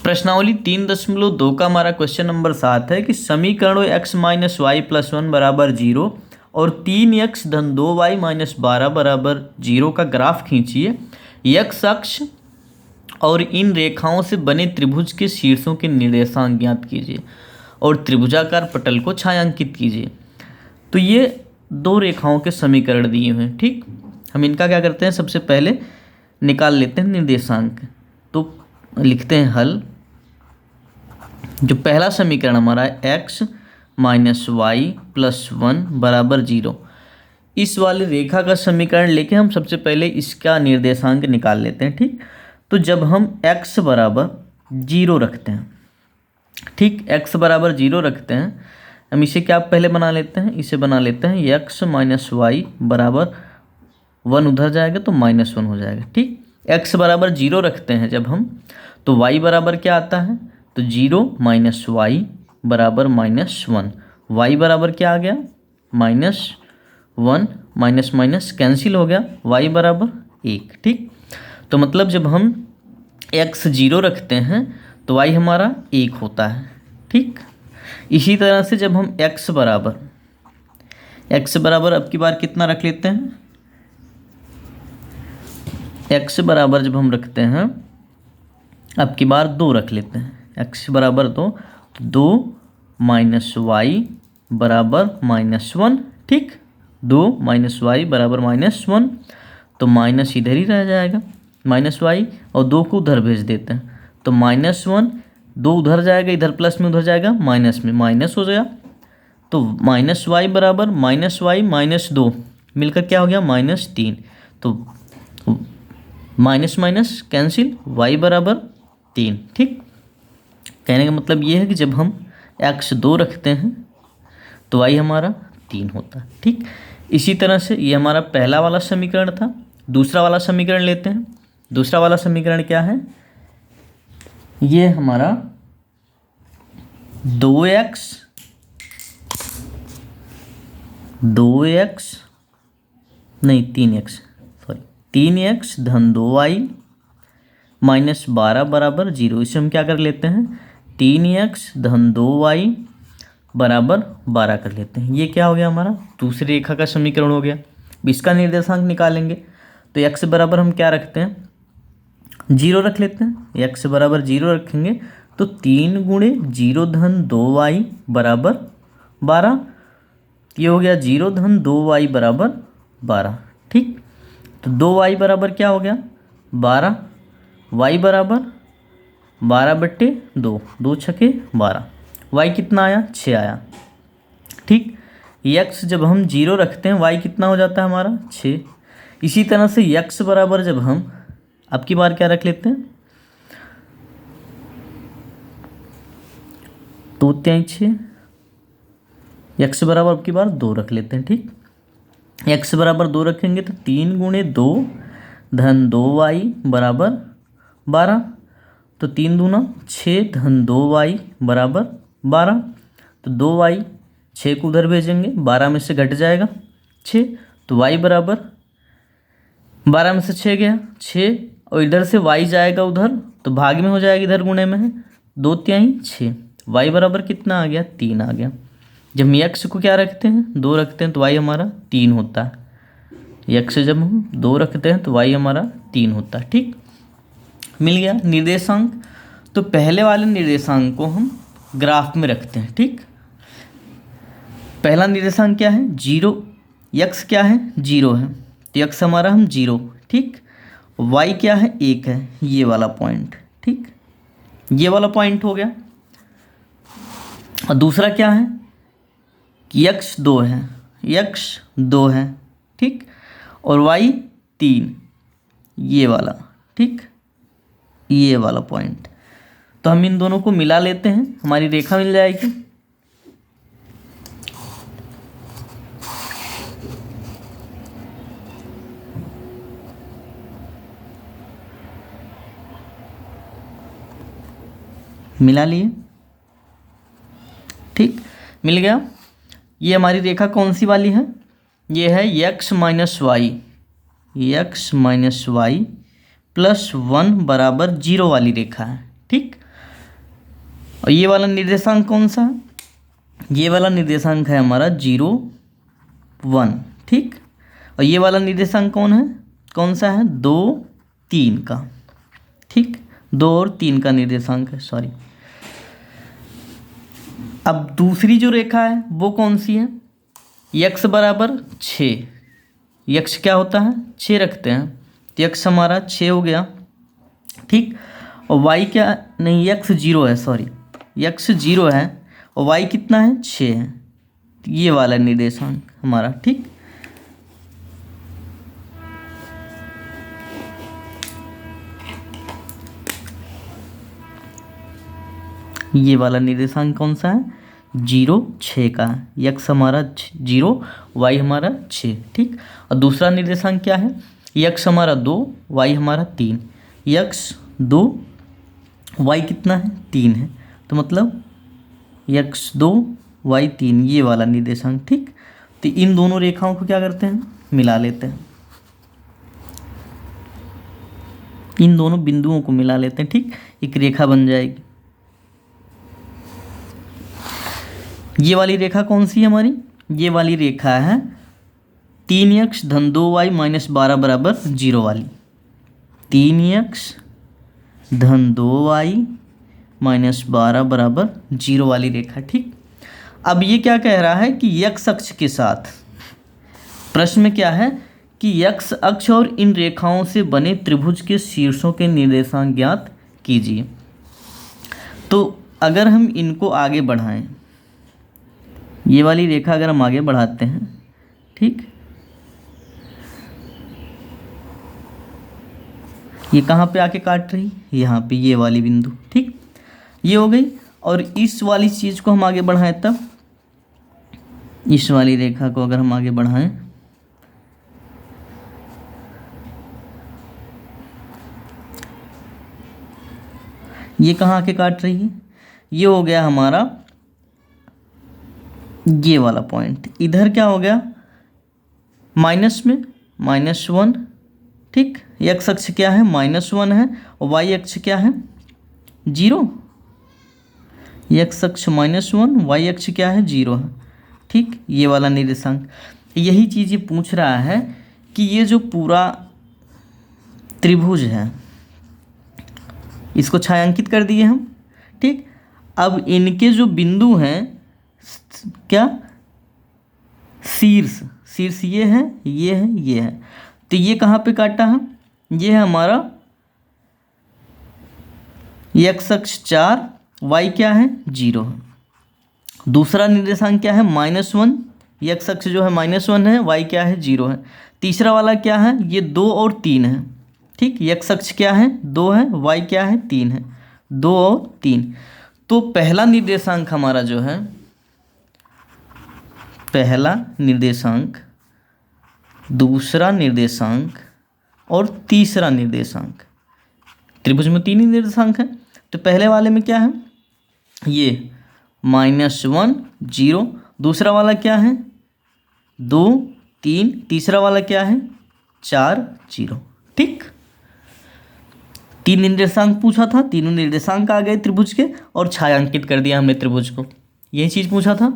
प्रश्नावली 3.2 का हमारा क्वेश्चन नंबर 7 है कि समीकरणों x माइनस वाई प्लस 1 बराबर 0 और 3x धन 2y माइनस 12 बराबर 0 का ग्राफ खींचिए। x अक्ष और इन रेखाओं से बने त्रिभुज के शीर्षों के निर्देशांक ज्ञात कीजिए और त्रिभुजाकार पटल को छायांकित कीजिए। तो ये दो रेखाओं के समीकरण दिए हुए हैं। ठीक, हम इनका क्या करते हैं, सबसे पहले निकाल लेते हैं निर्देशांक। तो लिखते हैं हल। जो पहला समीकरण हमारा है x माइनस वाई प्लस 1 बराबर 0, इस वाली रेखा का समीकरण लेके हम सबसे पहले इसका निर्देशांक निकाल लेते हैं। ठीक, तो जब हम x बराबर 0 रखते हैं, ठीक, x बराबर 0 रखते हैं, हम इसे क्या पहले बना लेते हैं, इसे बना लेते हैं x माइनस वाई बराबर 1 उधर जाएगा तो -1 हो जाएगा। ठीक, x बराबर 0 रखते हैं जब हम, तो y बराबर क्या आता है, तो 0 माइनस वाई बराबर -1। y बराबर क्या आ गया, -1, माइनस माइनस कैंसिल हो गया, y बराबर 1। ठीक, तो मतलब जब हम x 0 रखते हैं तो y हमारा 1 होता है। ठीक, इसी तरह से जब हम x बराबर अब की बार कितना रख लेते हैं, x बराबर जब हम रखते हैं अब की बार 2 रख लेते हैं, x बराबर 2, तो 2 माइनस वाई बराबर -1। ठीक, 2 माइनस वाई बराबर -1, तो माइनस इधर ही रह जाएगा, माइनस वाई, और 2 को उधर भेज देते हैं तो -1, 2 उधर जाएगा, इधर प्लस में उधर जाएगा माइनस में, माइनस हो गया। तो माइनस वाई बराबर माइनस वाई माइनस 2 मिलकर क्या हो गया, -3। तो माइनस माइनस कैंसिल, y बराबर 3। ठीक, कहने का मतलब ये है कि जब हम x 2 रखते हैं तो y हमारा 3 होता है। ठीक, इसी तरह से ये हमारा पहला वाला समीकरण था। दूसरा वाला समीकरण लेते हैं। दूसरा वाला समीकरण क्या है, ये हमारा 2x नहीं 3x धन 2y माइनस 12 बराबर 0। इसे हम क्या कर लेते हैं, 3x धन 2y बराबर 12 कर लेते हैं। ये क्या हो गया, हमारा दूसरी रेखा का समीकरण हो गया। अब इसका निर्देशांक निकालेंगे तो x बराबर हम क्या रखते हैं, 0 रख लेते हैं। x बराबर 0 रखेंगे तो 3 गुणे 0 धन 2y बराबर 12, ये हो गया 0 धन 2y बराबर 12। ठीक, तो 2y बराबर क्या हो गया, 12, y बराबर 12/2, 2 छके 12, y कितना आया, 6 आया। ठीक, x जब हम 0 रखते हैं y कितना हो जाता है हमारा, 6। इसी तरह से x बराबर जब हम अब की बार क्या रख लेते हैं, 2 3 6, x बराबर अब की बार 2 रख लेते हैं। ठीक, x बराबर 2 रखेंगे तो 3 गुणे 2 धन 2y बराबर 12, तो 3 दूना 6 धन 2y बराबर 12, तो 2y 6 को उधर भेजेंगे, 12 में से घट जाएगा 6, तो y बराबर 12 में से 6 गया 6, और इधर से y जाएगा उधर तो भाग में हो जाएगा, इधर गुणे में है, 2 3 6, y बराबर कितना आ गया, 3 आ गया। जब हम x को क्या रखते हैं, 2 रखते हैं तो y हमारा 3 होता है। x जब हम 2 रखते हैं तो y हमारा 3 होता है। ठीक, मिल गया निर्देशांक। तो पहले वाले निर्देशांक को हम ग्राफ में रखते हैं। ठीक, पहला निर्देशांक क्या है, 0, x क्या है, 0 है, तो x हमारा हम 0। ठीक, y क्या है, 1 है, ये वाला पॉइंट। ठीक, ये वाला पॉइंट हो गया। और दूसरा क्या है कि x 2 है, x 2 है। ठीक, और y 3, ये वाला। ठीक, ये वाला पॉइंट। तो हम इन दोनों को मिला लेते हैं, हमारी रेखा मिल जाएगी। मिला लिए। ठीक, मिल गया। ये हमारी रेखा कौन सी वाली है, ये है x माइनस वाई प्लस 1 बराबर 0 वाली रेखा है। ठीक, और ये वाला निर्देशांक कौन सा है? ये वाला निर्देशांक है हमारा 0 1, ठीक। और ये वाला निर्देशांक कौन सा है? 2 3 का, ठीक। 2 और 3 का निर्देशांक है, सॉरी। अब दूसरी जो रेखा है वो कौन सी है? x बराबर 6। x क्या होता है? 6 रखते हैं, तो x हमारा 6 हो गया, ठीक। और y क्या, नहीं, x 0 है, सॉरी, x 0 है और y कितना है? 6 है। तो ये वाला निर्देशांक हमारा, ठीक। ये वाला निर्देशांक कौन सा है? 0 6 का है। x हमारा 0, y हमारा 6, ठीक। और दूसरा निर्देशांक क्या है? x हमारा 2, y हमारा 3। x 2, y कितना है? 3 है। तो मतलब x 2, y 3, ये वाला निर्देशांक, ठीक। तो इन दोनों रेखाओं को क्या करते हैं? मिला लेते हैं, इन दोनों बिंदुओं को मिला लेते हैं, ठीक। एक रेखा बन जाएगी। ये वाली रेखा कौन सी है हमारी? ये वाली रेखा है 3x धन 2y माइनस 12 बराबर 0 वाली। 3x धन 2y माइनस 12 बराबर 0 वाली रेखा, ठीक। अब ये क्या कह रहा है कि x अक्ष के साथ, प्रश्न में क्या है कि x अक्ष और इन रेखाओं से बने त्रिभुज के शीर्षों के निर्देशांक ज्ञात कीजिए। तो अगर हम इनको आगे बढ़ाएं, ये वाली रेखा अगर हम आगे बढ़ाते हैं, ठीक, ये कहाँ पे आके काट रही? यहाँ पे, ये वाली बिंदु, ठीक। ये हो गई। और इस वाली चीज़ को हम आगे बढ़ाएं, तब इस वाली रेखा को अगर हम आगे बढ़ाएं, ये कहाँ आके काट रही है? ये हो गया हमारा ये वाला पॉइंट। इधर क्या हो गया? माइनस में -1, ठीक। x अक्ष क्या है? -1 है और y अक्ष क्या है? 0। x अक्ष -1, y अक्ष क्या है? 0 है, ठीक। ये वाला निर्देशांक, यही चीज़ ये पूछ रहा है कि ये जो पूरा त्रिभुज है इसको छायांकित कर दिए हम, ठीक। अब इनके जो बिंदु हैं, क्या, शीर्ष ये है, ये है, ये है। तो ये कहाँ पे काटा है? ये है हमारा x अक्ष 4, y क्या है? 0 है। दूसरा निर्देशांक क्या है? -1, x अक्ष जो है -1 है, y क्या है? 0 है। तीसरा वाला क्या है? ये 2 और 3 है, ठीक। x अक्ष क्या है? 2 है, y क्या है? 3 है। 2 और 3। तो पहला निर्देशांक हमारा जो है, पहला निर्देशांक, दूसरा निर्देशांक और तीसरा निर्देशांक, त्रिभुज में 3 ही निर्देशांक हैं। तो पहले वाले में क्या है? ये -1 0, दूसरा वाला क्या है? 2 3, तीसरा वाला क्या है? 4 0, ठीक। 3 निर्देशांक पूछा था, तीनों निर्देशांक आ गए त्रिभुज के और छायांकित कर दिया हमने त्रिभुज को, यही चीज़ पूछा था।